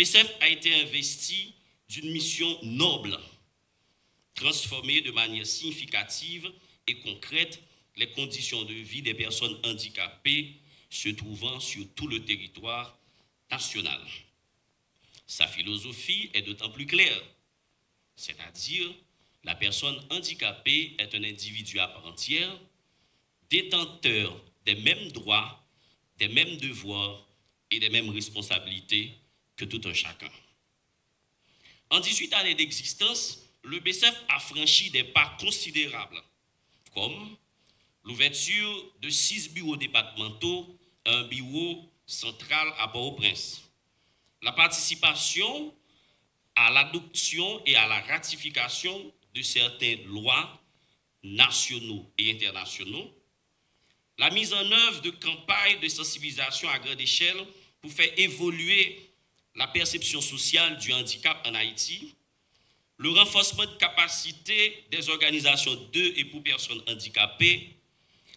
BCF a été investi d'une mission noble, transformer de manière significative et concrète les conditions de vie des personnes handicapées se trouvant sur tout le territoire national. Sa philosophie est d'autant plus claire, c'est-à-dire la personne handicapée est un individu à part entière, détenteur des mêmes droits, des mêmes devoirs et des mêmes responsabilités que tout un chacun. En 18 années d'existence, le BCF a franchi des pas considérables, comme l'ouverture de 6 bureaux départementaux, un bureau central à Port-au-Prince, la participation à l'adoption et à la ratification de certaines lois nationaux et internationaux, la mise en œuvre de campagnes de sensibilisation à grande échelle pour faire évoluer la perception sociale du handicap en Haïti, le renforcement de capacité des organisations de et pour personnes handicapées,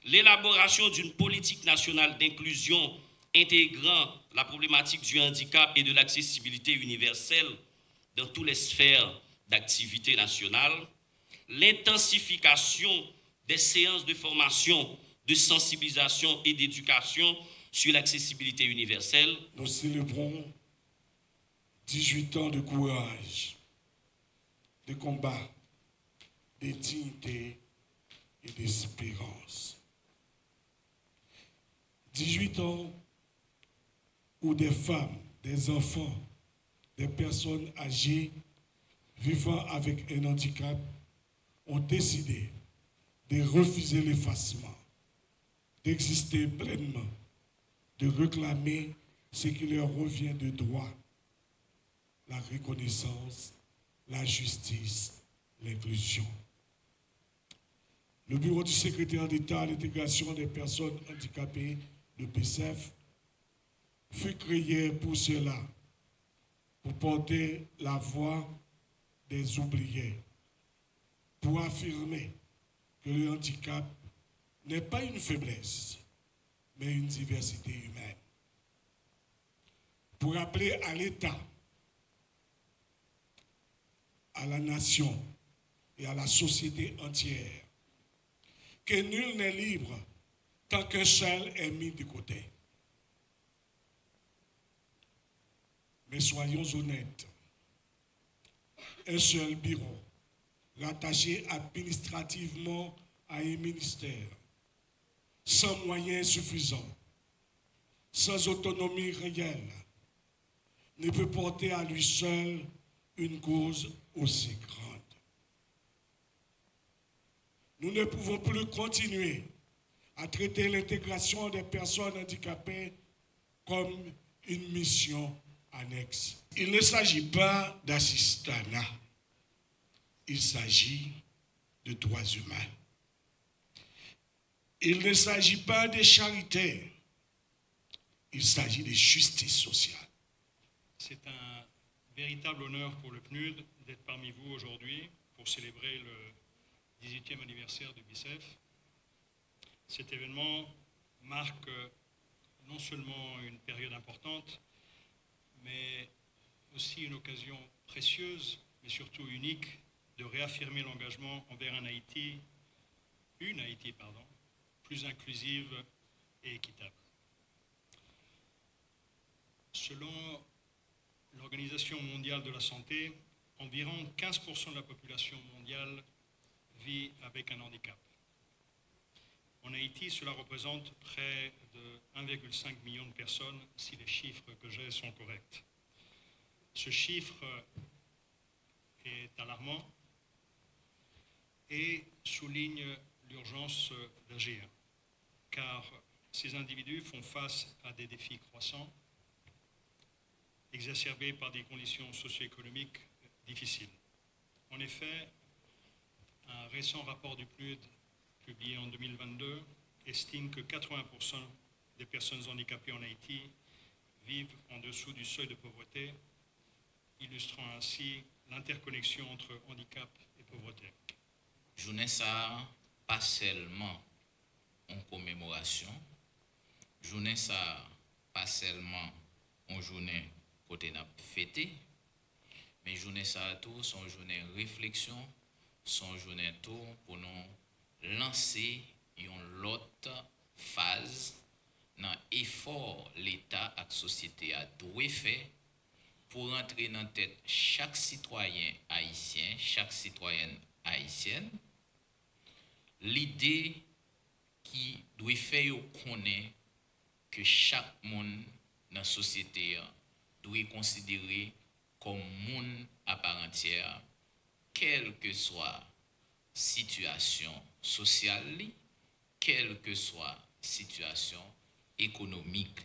l'élaboration d'une politique nationale d'inclusion intégrant la problématique du handicap et de l'accessibilité universelle dans toutes les sphères d'activité nationale, l'intensification des séances de formation, de sensibilisation et d'éducation sur l'accessibilité universelle. Nous célébrons 18 ans de courage, de combat, de dignité et d'espérance. 18 ans où des femmes, des enfants, des personnes âgées vivant avec un handicap ont décidé de refuser l'effacement, d'exister pleinement, de réclamer ce qui leur revient de droit, la reconnaissance, la justice, l'inclusion. Le bureau du secrétaire d'État à l'intégration des personnes handicapées de BCF fut créé pour cela, pour porter la voix des oubliés, pour affirmer que le handicap n'est pas une faiblesse, mais une diversité humaine. Pour appeler à l'État, à la nation et à la société entière que nul n'est libre tant qu'un seul est mis de côté. Mais soyons honnêtes, un seul bureau, rattaché administrativement à un ministère, sans moyens suffisants, sans autonomie réelle, ne peut porter à lui seul une cause aussi grande. Nous ne pouvons plus continuer à traiter l'intégration des personnes handicapées comme une mission annexe. Il ne s'agit pas d'assistanat, il s'agit de droits humains. Il ne s'agit pas de charité, il s'agit de justice sociale. C'est un véritable honneur pour le PNUD d'être parmi vous aujourd'hui pour célébrer le 18e anniversaire du BCF. Cet événement marque non seulement une période importante, mais aussi une occasion précieuse, mais surtout unique, de réaffirmer l'engagement envers une Haïti, plus inclusive et équitable. Selon l'Organisation mondiale de la santé, environ 15% de la population mondiale vit avec un handicap. En Haïti, cela représente près de 1,5 million de personnes si les chiffres que j'ai sont corrects. Ce chiffre est alarmant et souligne l'urgence d'agir, car ces individus font face à des défis croissants, exacerbés par des conditions socio-économiques difficiles. En effet, un récent rapport du PNUD publié en 2022 estime que 80% des personnes handicapées en Haïti vivent en dessous du seuil de pauvreté, illustrant ainsi l'interconnexion entre handicap et pauvreté. Journée ça, pas seulement en commémoration, journée ça, pas seulement en journée côté n'a fêté. Mais journée ça tout, son journée réflexion, son journée tout pour nous lancer une autre phase dans l'effort l'État et la société a dû faire pour entrer dans la tête chaque citoyen haïtien, chaque citoyenne haïtienne, l'idée qui doit faire connaître que chaque monde dans la société doit considérer comme monde à part entière, quelle que soit situation sociale, quelle que soit situation économique.